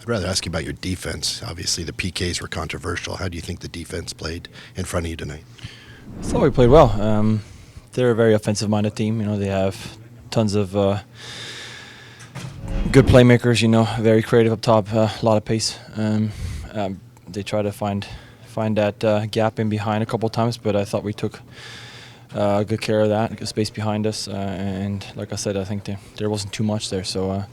I'd rather ask you about your defense. Obviously, the PKs were controversial. How do you think the defense played in front of you tonight? I thought we played well. They're a very offensive-minded team. They have tons of good playmakers. Very creative up top, a lot of pace. They try to find that gap in behind a couple of times, but I thought we took good care of that, good space behind us. And like I said, I think there wasn't too much there. So,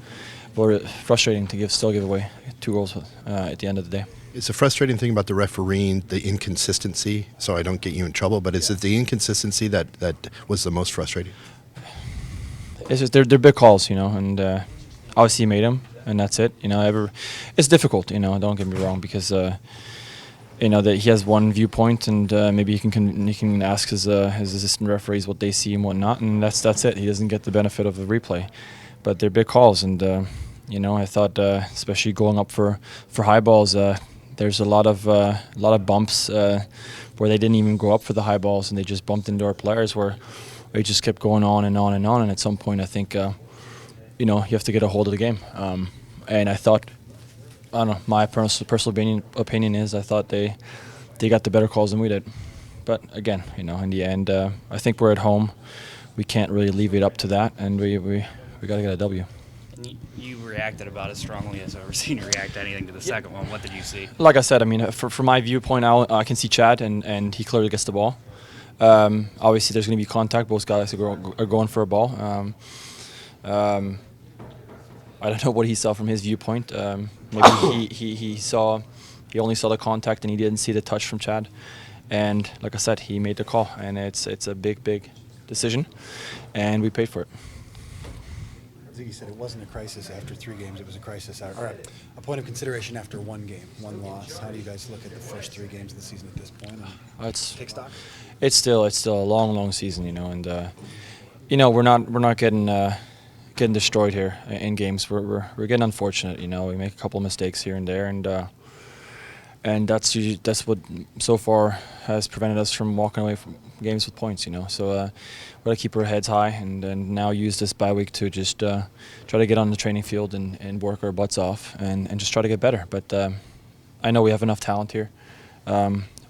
but frustrating to still give away 2 goals at the end of the day. It's a frustrating thing about the refereeing, the inconsistency, so I don't get you in trouble, but is it the inconsistency that was the most frustrating? It's just they're big calls, and obviously he made them, and that's it. It's difficult, don't get me wrong, because that he has one viewpoint, and maybe he can ask his assistant referees what they see and whatnot, and that's it. He doesn't get the benefit of the replay, but they're big calls, and I thought especially going up for high balls. There's a lot of bumps where they didn't even go up for the high balls, and they just bumped into our players where it just kept going on and on and on. And at some point, I think you have to get a hold of the game. And I thought, I don't know, my personal opinion is I thought they got the better calls than we did. But again, in the end, I think we're at home. We can't really leave it up to that, and we got to get a W. You reacted about as strongly as I've ever seen you react to anything to the second one. What did you see? Like I said, from my viewpoint, I can see Chad, and he clearly gets the ball. Obviously, there's going to be contact. Both guys are going for a ball. I don't know what he saw from his viewpoint. Maybe he only saw the contact and he didn't see the touch from Chad. And like I said, he made the call, and it's a big decision, and we paid for it. Ziggy said it wasn't a crisis after 3 games. It was a crisis, or a point of consideration after 1 game, 1 loss. How do you guys look at the first 3 games of the season at this point? Take stock. It's still a long season, and we're not getting destroyed here in games. We're getting unfortunate. We make a couple of mistakes here and there, and that's what so far has prevented us from walking away from games with points. So we got to keep our heads high, and now use this bye week to just try to get on the training field and work our butts off and just try to get better. But I know we have enough talent here.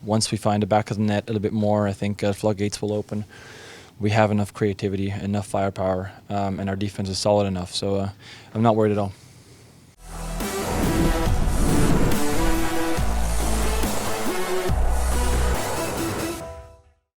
Once we find the back of the net a little bit more, I think floodgates will open. We have enough creativity, enough firepower, and our defense is solid enough. So I'm not worried at all.